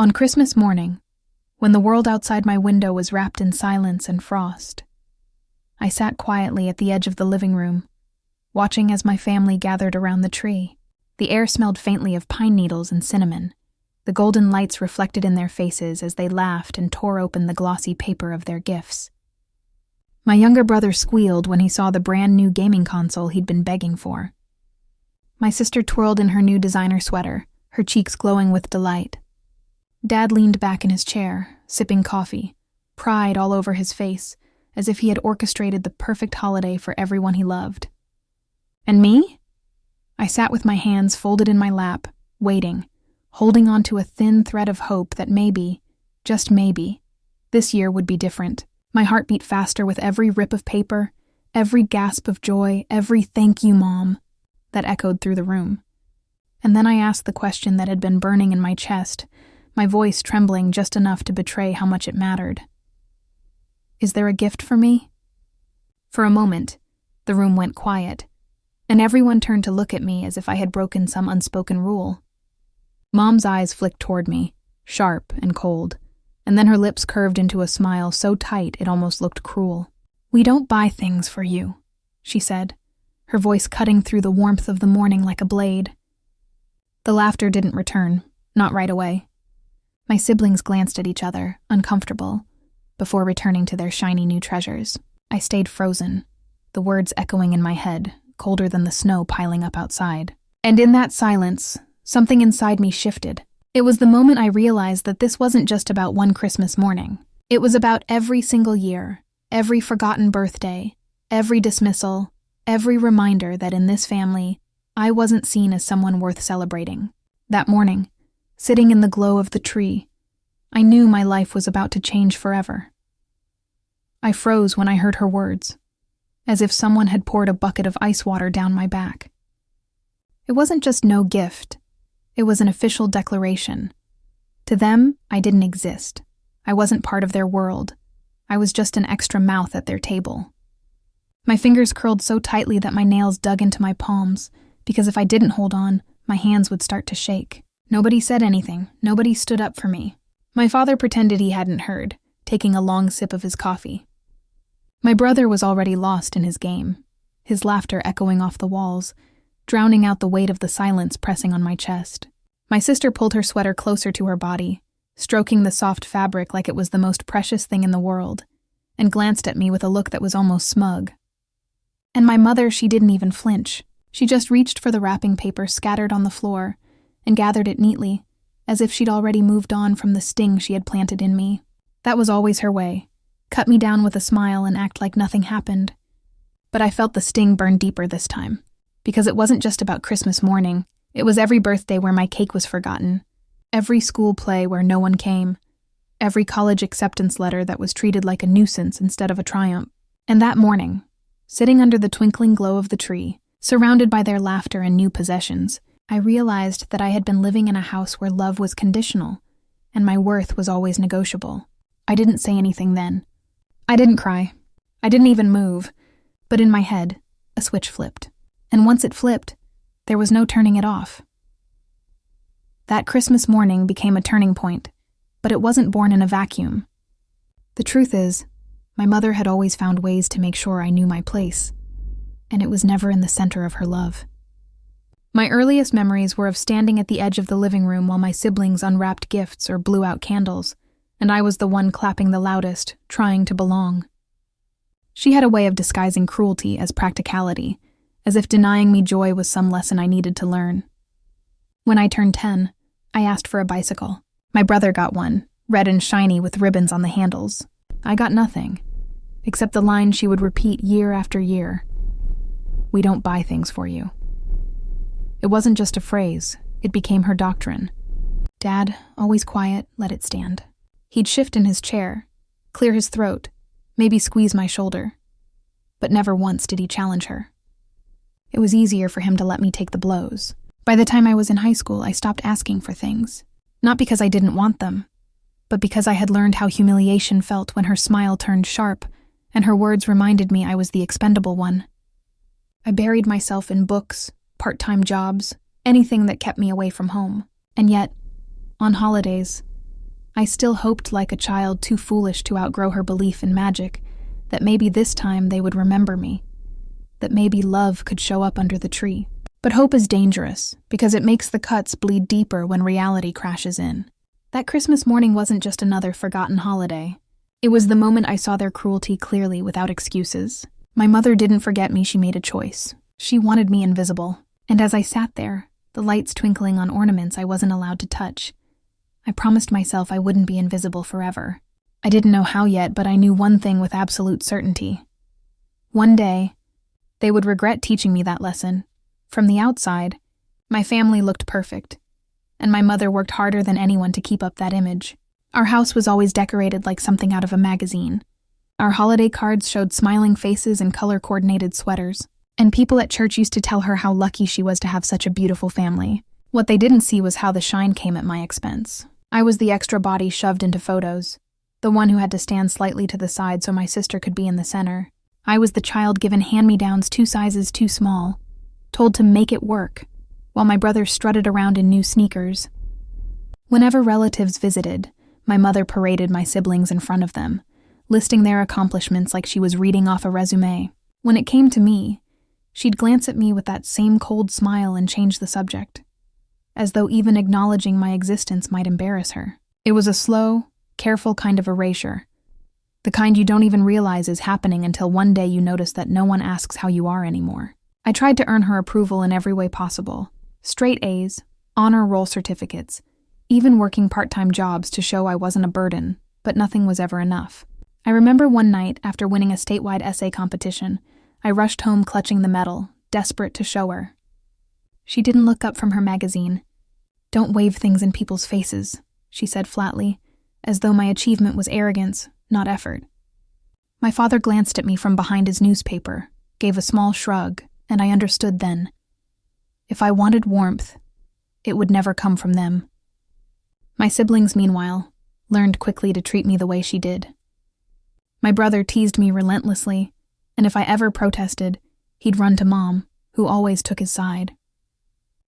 On Christmas morning, when the world outside my window was wrapped in silence and frost, I sat quietly at the edge of the living room, watching as my family gathered around the tree. The air smelled faintly of pine needles and cinnamon, the golden lights reflected in their faces as they laughed and tore open the glossy paper of their gifts. My younger brother squealed when he saw the brand new gaming console he'd been begging for. My sister twirled in her new designer sweater, her cheeks glowing with delight. Dad leaned back in his chair, sipping coffee, pride all over his face, as if he had orchestrated the perfect holiday for everyone he loved. And me? I sat with my hands folded in my lap, waiting, holding on to a thin thread of hope that maybe, just maybe, this year would be different. My heart beat faster with every rip of paper, every gasp of joy, every "thank you, Mom," that echoed through the room. And then I asked the question that had been burning in my chest, my voice trembling just enough to betray how much it mattered. Is there a gift for me? For a moment, the room went quiet, and everyone turned to look at me as if I had broken some unspoken rule. Mom's eyes flicked toward me, sharp and cold, and then her lips curved into a smile so tight it almost looked cruel. "We don't buy things for you," she said, her voice cutting through the warmth of the morning like a blade. The laughter didn't return, not right away. My siblings glanced at each other, uncomfortable, before returning to their shiny new treasures. I stayed frozen, the words echoing in my head, colder than the snow piling up outside. And in that silence, something inside me shifted. It was the moment I realized that this wasn't just about one Christmas morning. It was about every single year, every forgotten birthday, every dismissal, every reminder that in this family, I wasn't seen as someone worth celebrating. That morning, sitting in the glow of the tree, I knew my life was about to change forever. I froze when I heard her words, as if someone had poured a bucket of ice water down my back. It wasn't just no gift, it was an official declaration. To them, I didn't exist. I wasn't part of their world. I was just an extra mouth at their table. My fingers curled so tightly that my nails dug into my palms, because if I didn't hold on, my hands would start to shake. Nobody said anything. Nobody stood up for me. My father pretended he hadn't heard, taking a long sip of his coffee. My brother was already lost in his game, his laughter echoing off the walls, drowning out the weight of the silence pressing on my chest. My sister pulled her sweater closer to her body, stroking the soft fabric like it was the most precious thing in the world, and glanced at me with a look that was almost smug. And my mother, she didn't even flinch. She just reached for the wrapping paper scattered on the floor, and gathered it neatly, as if she'd already moved on from the sting she had planted in me. That was always her way, cut me down with a smile and act like nothing happened. But I felt the sting burn deeper this time, because it wasn't just about Christmas morning, it was every birthday where my cake was forgotten, every school play where no one came, every college acceptance letter that was treated like a nuisance instead of a triumph. And that morning, sitting under the twinkling glow of the tree, surrounded by their laughter and new possessions, I realized that I had been living in a house where love was conditional, and my worth was always negotiable. I didn't say anything then. I didn't cry. I didn't even move. But in my head, a switch flipped. And once it flipped, there was no turning it off. That Christmas morning became a turning point, but it wasn't born in a vacuum. The truth is, my mother had always found ways to make sure I knew my place, and it was never in the center of her love. My earliest memories were of standing at the edge of the living room while my siblings unwrapped gifts or blew out candles, and I was the one clapping the loudest, trying to belong. She had a way of disguising cruelty as practicality, as if denying me joy was some lesson I needed to learn. When I turned 10, I asked for a bicycle. My brother got one, red and shiny with ribbons on the handles. I got nothing, except the line she would repeat year after year. "We don't buy things for you." It wasn't just a phrase, it became her doctrine. Dad, always quiet, let it stand. He'd shift in his chair, clear his throat, maybe squeeze my shoulder. But never once did he challenge her. It was easier for him to let me take the blows. By the time I was in high school, I stopped asking for things. Not because I didn't want them, but because I had learned how humiliation felt when her smile turned sharp and her words reminded me I was the expendable one. I buried myself in books, part-time jobs, anything that kept me away from home. And yet, on holidays, I still hoped, like a child too foolish to outgrow her belief in magic, that maybe this time they would remember me, that maybe love could show up under the tree. But hope is dangerous, because it makes the cuts bleed deeper when reality crashes in. That Christmas morning wasn't just another forgotten holiday. It was the moment I saw their cruelty clearly without excuses. My mother didn't forget me, she made a choice. She wanted me invisible. And as I sat there, the lights twinkling on ornaments I wasn't allowed to touch, I promised myself I wouldn't be invisible forever. I didn't know how yet, but I knew one thing with absolute certainty. One day, they would regret teaching me that lesson. From the outside, my family looked perfect, and my mother worked harder than anyone to keep up that image. Our house was always decorated like something out of a magazine. Our holiday cards showed smiling faces and color-coordinated sweaters, and people at church used to tell her how lucky she was to have such a beautiful family. What they didn't see was how the shine came at my expense. I was the extra body shoved into photos, the one who had to stand slightly to the side so my sister could be in the center. I was the child given hand-me-downs 2 sizes too small, told to make it work, while my brother strutted around in new sneakers. Whenever relatives visited, my mother paraded my siblings in front of them, listing their accomplishments like she was reading off a resume. When it came to me, she'd glance at me with that same cold smile and change the subject, as though even acknowledging my existence might embarrass her. It was a slow, careful kind of erasure, the kind you don't even realize is happening until one day you notice that no one asks how you are anymore. I tried to earn her approval in every way possible. Straight A's, honor roll certificates, even working part-time jobs to show I wasn't a burden, but nothing was ever enough. I remember one night, after winning a statewide essay competition, I rushed home clutching the medal, desperate to show her. She didn't look up from her magazine. "Don't wave things in people's faces," she said flatly, as though my achievement was arrogance, not effort. My father glanced at me from behind his newspaper, gave a small shrug, and I understood then. If I wanted warmth, it would never come from them. My siblings, meanwhile, learned quickly to treat me the way she did. My brother teased me relentlessly, and if I ever protested, he'd run to Mom, who always took his side.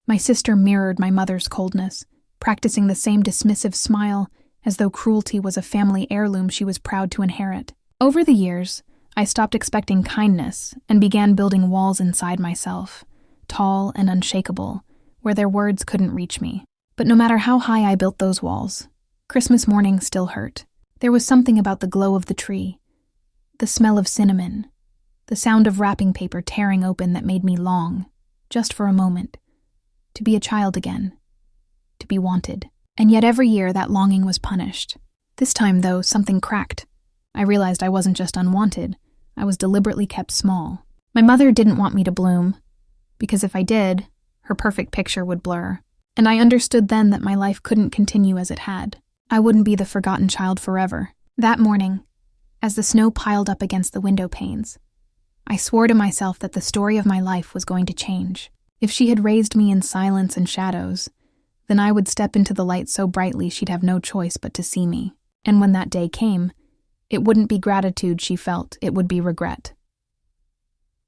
My sister mirrored my mother's coldness, practicing the same dismissive smile as though cruelty was a family heirloom she was proud to inherit. Over the years, I stopped expecting kindness and began building walls inside myself, tall and unshakable, where their words couldn't reach me. But no matter how high I built those walls, Christmas morning still hurt. There was something about the glow of the tree, the smell of cinnamon, the sound of wrapping paper tearing open that made me long, just for a moment, to be a child again, to be wanted. And yet every year that longing was punished. This time, though, something cracked. I realized I wasn't just unwanted, I was deliberately kept small. My mother didn't want me to bloom, because if I did, her perfect picture would blur. And I understood then that my life couldn't continue as it had. I wouldn't be the forgotten child forever. That morning, as the snow piled up against the window panes, I swore to myself that the story of my life was going to change. If she had raised me in silence and shadows, then I would step into the light so brightly she'd have no choice but to see me. And when that day came, it wouldn't be gratitude she felt, it would be regret.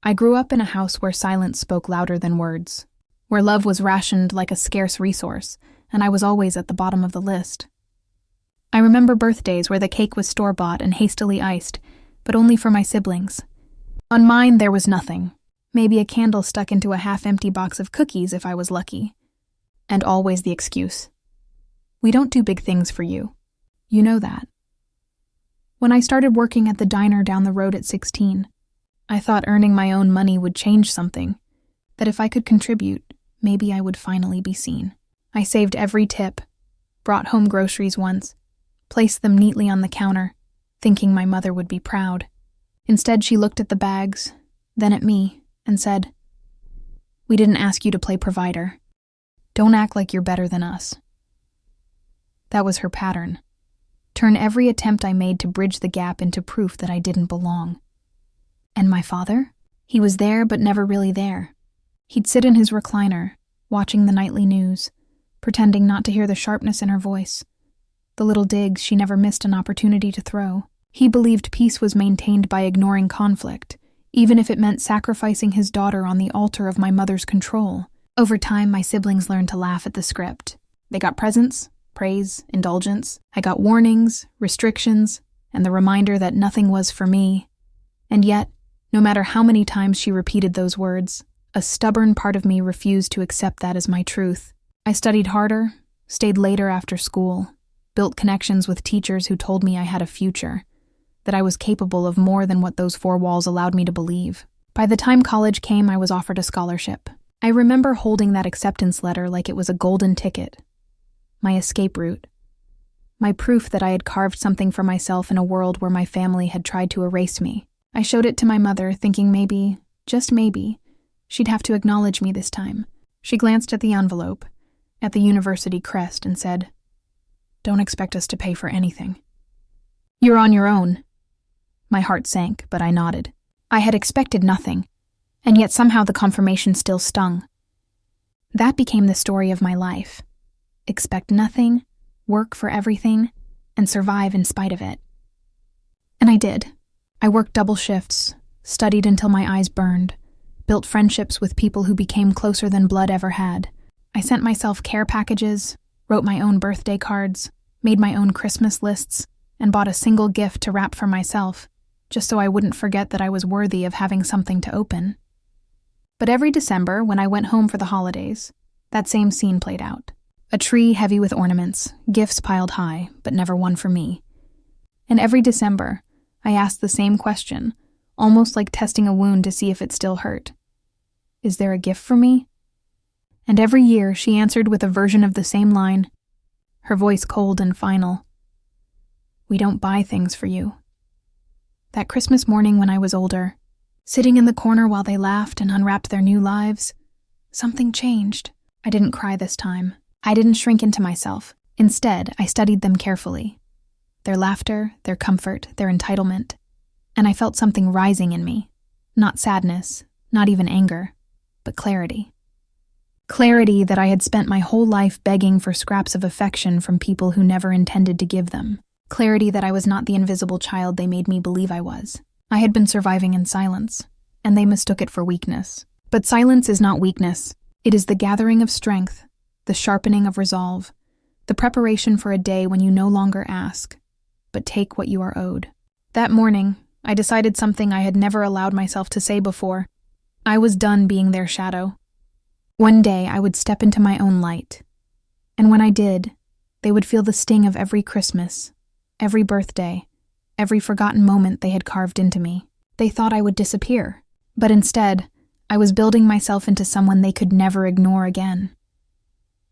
I grew up in a house where silence spoke louder than words, where love was rationed like a scarce resource, and I was always at the bottom of the list. I remember birthdays where the cake was store-bought and hastily iced, but only for my siblings. On mine, there was nothing. Maybe a candle stuck into a half-empty box of cookies if I was lucky. And always the excuse. "We don't do big things for you. You know that." When I started working at the diner down the road at 16, I thought earning my own money would change something, that if I could contribute, maybe I would finally be seen. I saved every tip, brought home groceries once, placed them neatly on the counter, thinking my mother would be proud. Instead, she looked at the bags, then at me, and said, "We didn't ask you to play provider. Don't act like you're better than us." That was her pattern. Turn every attempt I made to bridge the gap into proof that I didn't belong. And my father? He was there, but never really there. He'd sit in his recliner, watching the nightly news, pretending not to hear the sharpness in her voice, the little digs she never missed an opportunity to throw. He believed peace was maintained by ignoring conflict, even if it meant sacrificing his daughter on the altar of my mother's control. Over time, my siblings learned to laugh at the script. They got presents, praise, indulgence. I got warnings, restrictions, and the reminder that nothing was for me. And yet, no matter how many times she repeated those words, a stubborn part of me refused to accept that as my truth. I studied harder, stayed later after school, built connections with teachers who told me I had a future, that I was capable of more than what those four walls allowed me to believe. By the time college came, I was offered a scholarship. I remember holding that acceptance letter like it was a golden ticket, my escape route, my proof that I had carved something for myself in a world where my family had tried to erase me. I showed it to my mother, thinking maybe, just maybe, she'd have to acknowledge me this time. She glanced at the envelope, at the university crest, and said, "Don't expect us to pay for anything. You're on your own." My heart sank, but I nodded. I had expected nothing, and yet somehow the confirmation still stung. That became the story of my life. Expect nothing, work for everything, and survive in spite of it. And I did. I worked double shifts, studied until my eyes burned, built friendships with people who became closer than blood ever had. I sent myself care packages, wrote my own birthday cards, made my own Christmas lists, and bought a single gift to wrap for myself, just so I wouldn't forget that I was worthy of having something to open. But every December, when I went home for the holidays, that same scene played out. A tree heavy with ornaments, gifts piled high, but never one for me. And every December, I asked the same question, almost like testing a wound to see if it still hurt. Is there a gift for me? And every year she answered with a version of the same line, her voice cold and final. We don't buy things for you. That Christmas morning when I was older, sitting in the corner while they laughed and unwrapped their new lives, something changed. I didn't cry this time. I didn't shrink into myself. Instead, I studied them carefully. Their laughter, their comfort, their entitlement. And I felt something rising in me. Not sadness, not even anger, but clarity. Clarity that I had spent my whole life begging for scraps of affection from people who never intended to give them. Clarity that I was not the invisible child they made me believe I was. I had been surviving in silence, and they mistook it for weakness. But silence is not weakness. It is the gathering of strength, the sharpening of resolve, the preparation for a day when you no longer ask, but take what you are owed. That morning, I decided something I had never allowed myself to say before. I was done being their shadow. One day I would step into my own light, and when I did, they would feel the sting of every Christmas, every birthday, every forgotten moment they had carved into me. They thought I would disappear, but instead, I was building myself into someone they could never ignore again.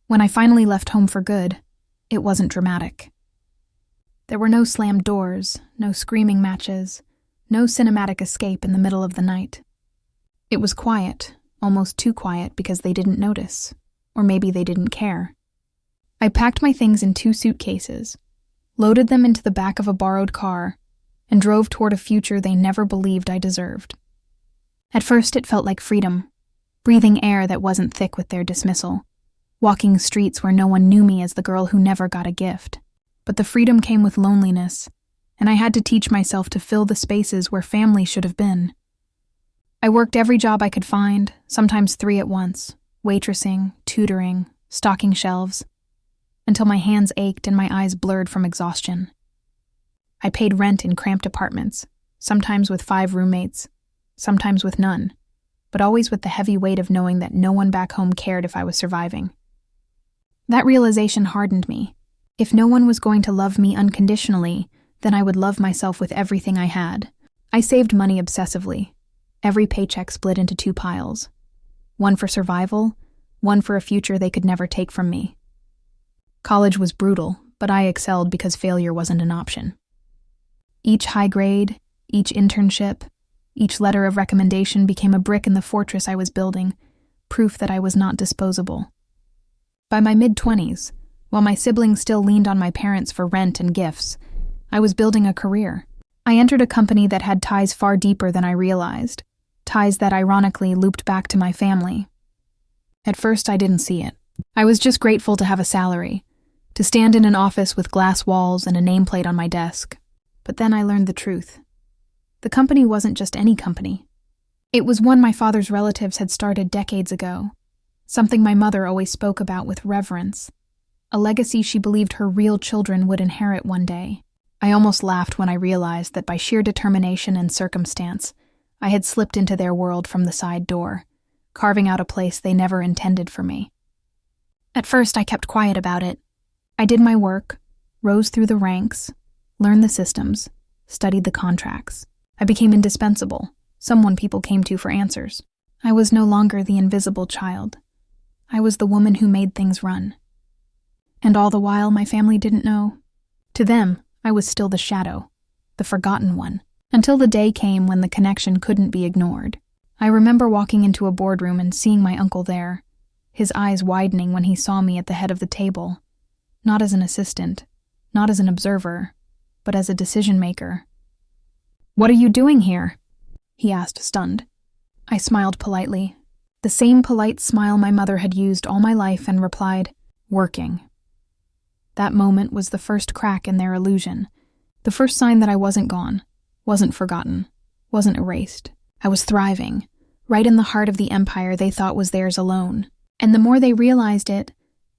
When I finally left home for good, it wasn't dramatic. There were no slammed doors, no screaming matches, no cinematic escape in the middle of the night. It was quiet, almost too quiet because they didn't notice, or maybe they didn't care. I packed my things in 2 suitcases, loaded them into the back of a borrowed car, and drove toward a future they never believed I deserved. At first it felt like freedom, breathing air that wasn't thick with their dismissal, walking streets where no one knew me as the girl who never got a gift. But the freedom came with loneliness, and I had to teach myself to fill the spaces where family should have been. I worked every job I could find, sometimes 3 at once, waitressing, tutoring, stocking shelves, until my hands ached and my eyes blurred from exhaustion. I paid rent in cramped apartments, sometimes with 5 roommates, sometimes with none, but always with the heavy weight of knowing that no one back home cared if I was surviving. That realization hardened me. If no one was going to love me unconditionally, then I would love myself with everything I had. I saved money obsessively. Every paycheck split into 2 piles. One for survival, one for a future they could never take from me. College was brutal, but I excelled because failure wasn't an option. Each high grade, each internship, each letter of recommendation became a brick in the fortress I was building, proof that I was not disposable. By my mid-20s, while my siblings still leaned on my parents for rent and gifts, I was building a career. I entered a company that had ties far deeper than I realized, ties that ironically looped back to my family. At first, I didn't see it. I was just grateful to have a salary, to stand in an office with glass walls and a nameplate on my desk. But then I learned the truth. The company wasn't just any company. It was one my father's relatives had started decades ago, something my mother always spoke about with reverence. a legacy she believed her real children would inherit one day. I almost laughed when I realized that by sheer determination and circumstance, I had slipped into their world from the side door, carving out a place they never intended for me. At first, I kept quiet about it. I did my work, rose through the ranks, learned the systems, studied the contracts. I became indispensable, someone people came to for answers. I was no longer the invisible child. I was the woman who made things run. And all the while, my family didn't know. To them, I was still the shadow, the forgotten one, until the day came when the connection couldn't be ignored. I remember walking into a boardroom and seeing my uncle there, his eyes widening when he saw me at the head of the table, not as an assistant, not as an observer, but as a decision-maker. "What are you doing here?" he asked, stunned. I smiled politely, the same polite smile my mother had used all my life, and replied, "Working." That moment was the first crack in their illusion, the first sign that I wasn't gone, wasn't forgotten, wasn't erased. I was thriving, right in the heart of the empire they thought was theirs alone. And the more they realized it,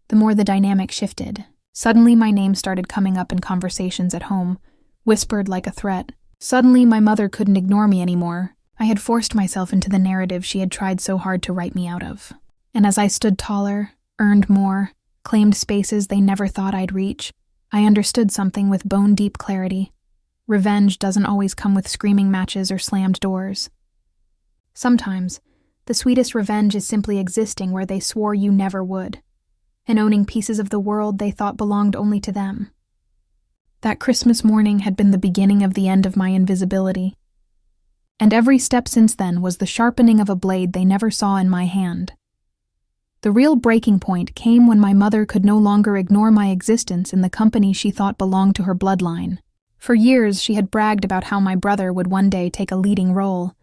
the more the dynamic shifted. Suddenly my name started coming up in conversations at home, whispered like a threat. Suddenly my mother couldn't ignore me anymore. I had forced myself into the narrative she had tried so hard to write me out of. And as I stood taller, earned more, claimed spaces they never thought I'd reach, I understood something with bone-deep clarity. Revenge doesn't always come with screaming matches or slammed doors. Sometimes, the sweetest revenge is simply existing where they swore you never would, and owning pieces of the world they thought belonged only to them. That Christmas morning had been the beginning of the end of my invisibility, and every step since then was the sharpening of a blade they never saw in my hand. The real breaking point came when my mother could no longer ignore my existence in the company she thought belonged to her bloodline. For years, she had bragged about how my brother would one day take a leading role,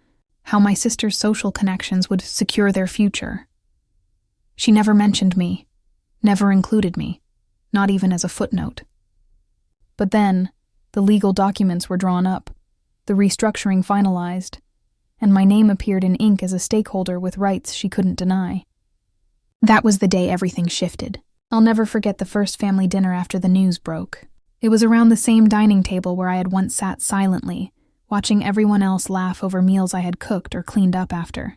how my sister's social connections would secure their future. She never mentioned me, never included me, not even as a footnote. But then, the legal documents were drawn up, the restructuring finalized, and my name appeared in ink as a stakeholder with rights she couldn't deny. That was the day everything shifted. I'll never forget the first family dinner after the news broke. It was around the same dining table where I had once sat silently, watching everyone else laugh over meals I had cooked or cleaned up after.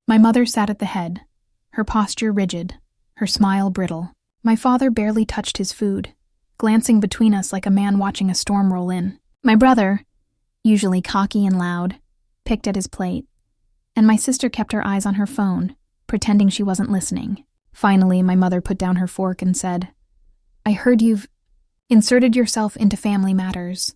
My mother sat at the head, her posture rigid, her smile brittle. My father barely touched his food, glancing between us like a man watching a storm roll in. My brother, usually cocky and loud, picked at his plate, and my sister kept her eyes on her phone, pretending she wasn't listening. Finally, my mother put down her fork and said, "I heard you've inserted yourself into family matters."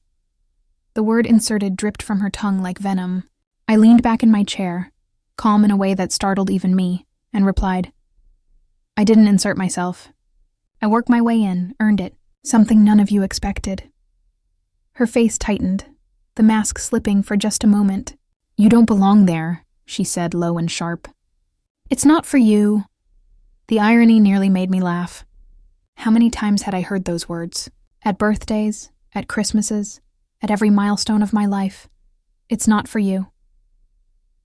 The word inserted dripped from her tongue like venom. I leaned back in my chair, calm in a way that startled even me, and replied, "I didn't insert myself. I worked my way in, earned it, something none of you expected." Her face tightened, the mask slipping for just a moment. "You don't belong there," she said, low and sharp. "It's not for you." The irony nearly made me laugh. How many times had I heard those words? At birthdays, at Christmases, at every milestone of my life. "It's not for you."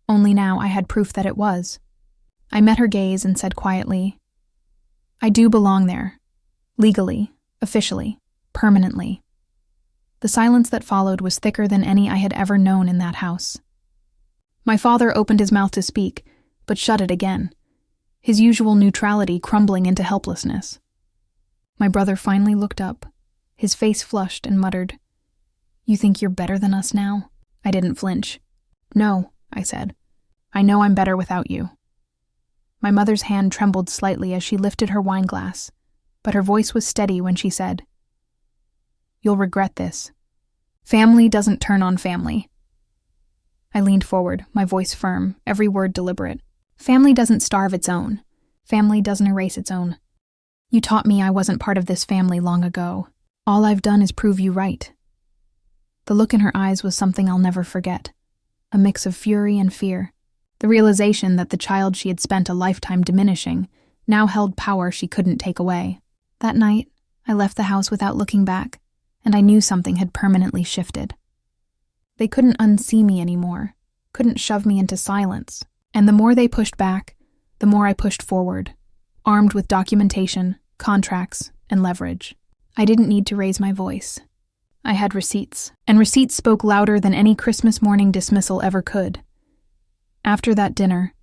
Only now I had proof that it was. I met her gaze and said quietly, "I do belong there. Legally, officially, permanently." The silence that followed was thicker than any I had ever known in that house. My father opened his mouth to speak, but shut it again, his usual neutrality crumbling into helplessness. My brother finally looked up, his face flushed, and muttered, "You think you're better than us now?" I didn't flinch. "No," I said. "I know I'm better without you." My mother's hand trembled slightly as she lifted her wineglass, but her voice was steady when she said, "You'll regret this. Family doesn't turn on family." I leaned forward, my voice firm, every word deliberate. Family doesn't starve its own. Family doesn't erase its own. You taught me I wasn't part of this family long ago. All I've done is prove you right. The look in her eyes was something I'll never forget, a mix of fury and fear. The realization that the child she had spent a lifetime diminishing now held power she couldn't take away. That night, I left the house without looking back, and I knew something had permanently shifted. They couldn't unsee me anymore, couldn't shove me into silence, and the more they pushed back, the more I pushed forward, armed with documentation, contracts, and leverage. I didn't need to raise my voice. I had receipts, and receipts spoke louder than any Christmas morning dismissal ever could. After that dinner,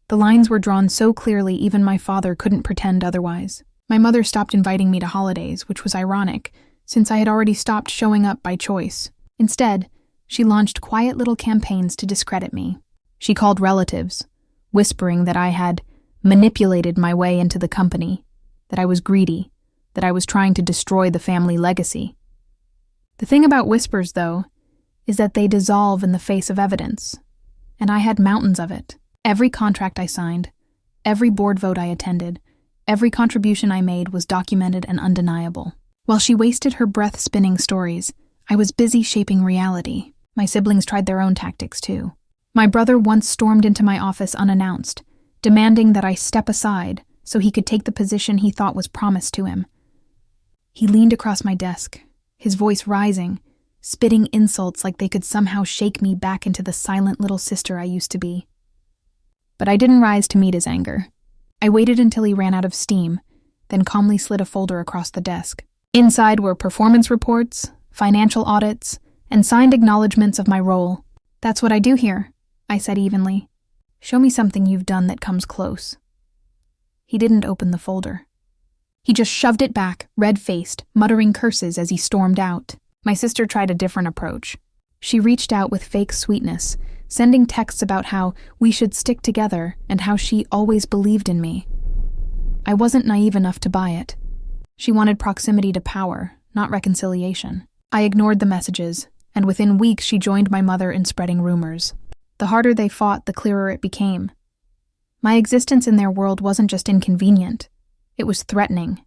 the lines were drawn so clearly even my father couldn't pretend otherwise. My mother stopped inviting me to holidays, which was ironic, since I had already stopped showing up by choice. Instead, she launched quiet little campaigns to discredit me. She called relatives, whispering that I had manipulated my way into the company, that I was greedy, that I was trying to destroy the family legacy. The thing about whispers, though, is that they dissolve in the face of evidence, and I had mountains of it. Every contract I signed, every board vote I attended, every contribution I made was documented and undeniable. While she wasted her breath spinning stories, I was busy shaping reality. My siblings tried their own tactics, too. My brother once stormed into my office unannounced, demanding that I step aside so he could take the position he thought was promised to him. He leaned across my desk, his voice rising, spitting insults like they could somehow shake me back into the silent little sister I used to be. But I didn't rise to meet his anger. I waited until he ran out of steam, then calmly slid a folder across the desk. Inside were performance reports, financial audits, and signed acknowledgments of my role. "That's what I do here," I said evenly. "Show me something you've done that comes close." He didn't open the folder. He just shoved it back, red-faced, muttering curses as he stormed out. My sister tried a different approach. She reached out with fake sweetness, sending texts about how we should stick together and how she always believed in me. I wasn't naive enough to buy it. She wanted proximity to power, not reconciliation. I ignored the messages, and within weeks she joined my mother in spreading rumors. The harder they fought, the clearer it became. My existence in their world wasn't just inconvenient, it was threatening.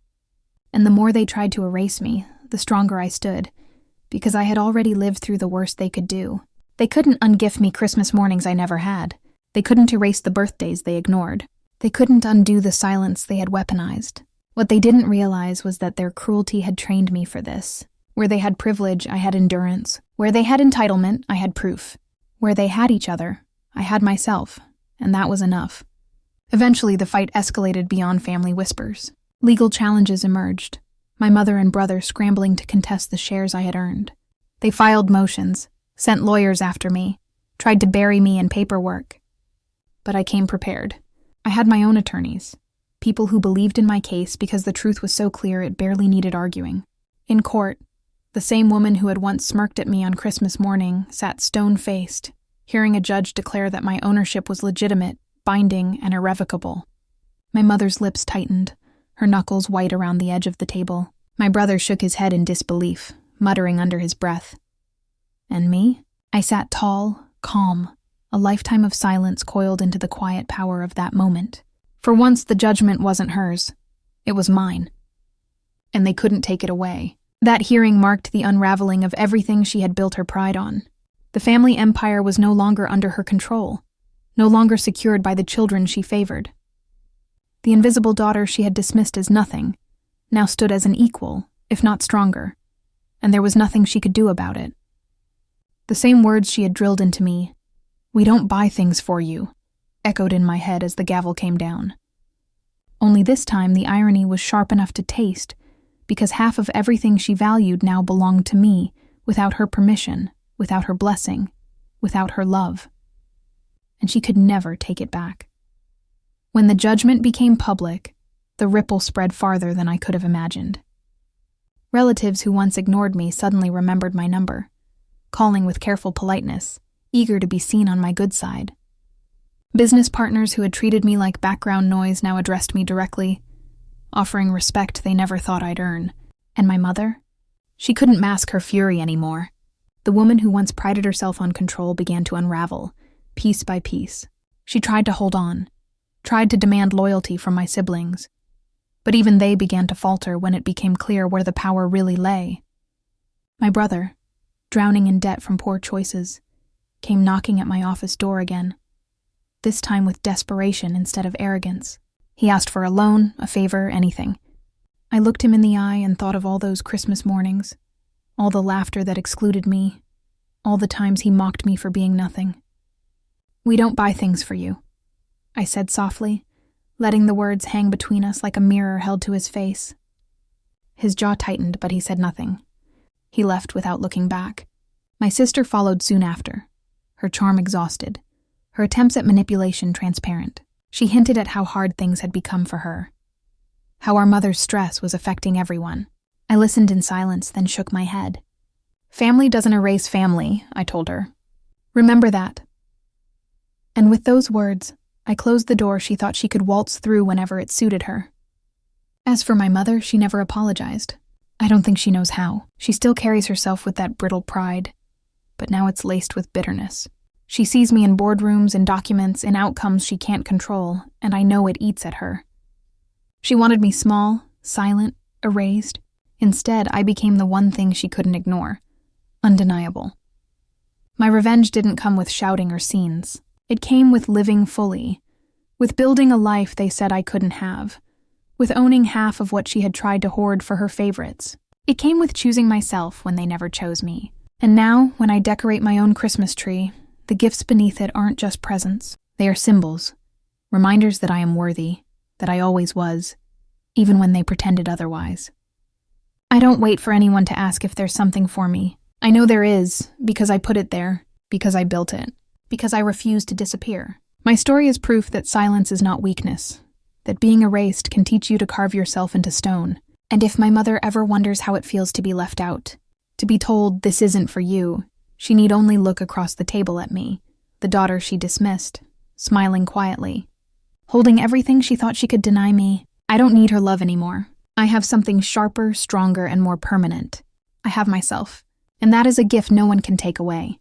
And the more they tried to erase me, the stronger I stood, because I had already lived through the worst they could do. They couldn't ungift me Christmas mornings I never had. They couldn't erase the birthdays they ignored. They couldn't undo the silence they had weaponized. What they didn't realize was that their cruelty had trained me for this. Where they had privilege, I had endurance. Where they had entitlement, I had proof. Where they had each other, I had myself, and that was enough. Eventually, the fight escalated beyond family whispers. Legal challenges emerged, my mother and brother scrambling to contest the shares I had earned. They filed motions, sent lawyers after me, tried to bury me in paperwork. But I came prepared. I had my own attorneys, people who believed in my case because the truth was so clear it barely needed arguing. In court, the same woman who had once smirked at me on Christmas morning sat stone-faced, hearing a judge declare that my ownership was legitimate, binding, and irrevocable. My mother's lips tightened, her knuckles white around the edge of the table. My brother shook his head in disbelief, muttering under his breath. And me? I sat tall, calm, a lifetime of silence coiled into the quiet power of that moment. For once, the judgment wasn't hers. It was mine. And they couldn't take it away. That hearing marked the unraveling of everything she had built her pride on. The family empire was no longer under her control, no longer secured by the children she favored. The invisible daughter she had dismissed as nothing now stood as an equal, if not stronger, and there was nothing she could do about it. The same words she had drilled into me, "We don't buy things for you," echoed in my head as the gavel came down. Only this time the irony was sharp enough to taste, because half of everything she valued now belonged to me, without her permission, without her blessing, without her love. And she could never take it back. When the judgment became public, the ripple spread farther than I could have imagined. Relatives who once ignored me suddenly remembered my number, calling with careful politeness, eager to be seen on my good side. Business partners who had treated me like background noise now addressed me directly, offering respect they never thought I'd earn. And my mother? She couldn't mask her fury anymore. The woman who once prided herself on control began to unravel, piece by piece. She tried to hold on, tried to demand loyalty from my siblings. But even they began to falter when it became clear where the power really lay. My brother, drowning in debt from poor choices, came knocking at my office door again, this time with desperation instead of arrogance. He asked for a loan, a favor, anything. I looked him in the eye and thought of all those Christmas mornings, all the laughter that excluded me, all the times he mocked me for being nothing. "We don't buy things for you," I said softly, letting the words hang between us like a mirror held to his face. His jaw tightened, but he said nothing. He left without looking back. My sister followed soon after, her charm exhausted, her attempts at manipulation transparent. She hinted at how hard things had become for her, how our mother's stress was affecting everyone. I listened in silence, then shook my head. Family doesn't erase family, I told her. Remember that. And with those words, I closed the door she thought she could waltz through whenever it suited her. As for my mother, she never apologized. I don't think she knows how. She still carries herself with that brittle pride, but now it's laced with bitterness. She sees me in boardrooms, in documents, in outcomes she can't control, and I know it eats at her. She wanted me small, silent, erased. Instead, I became the one thing she couldn't ignore. Undeniable. My revenge didn't come with shouting or scenes. It came with living fully, with building a life they said I couldn't have, with owning half of what she had tried to hoard for her favorites. It came with choosing myself when they never chose me. And now, when I decorate my own Christmas tree, the gifts beneath it aren't just presents. They are symbols, reminders that I am worthy, that I always was, even when they pretended otherwise. I don't wait for anyone to ask if there's something for me. I know there is, because I put it there, because I built it, because I refuse to disappear. My story is proof that silence is not weakness, that being erased can teach you to carve yourself into stone. And if my mother ever wonders how it feels to be left out, to be told this isn't for you, she need only look across the table at me, the daughter she dismissed, smiling quietly, holding everything she thought she could deny me. I don't need her love anymore. I have something sharper, stronger, and more permanent. I have myself, and that is a gift no one can take away.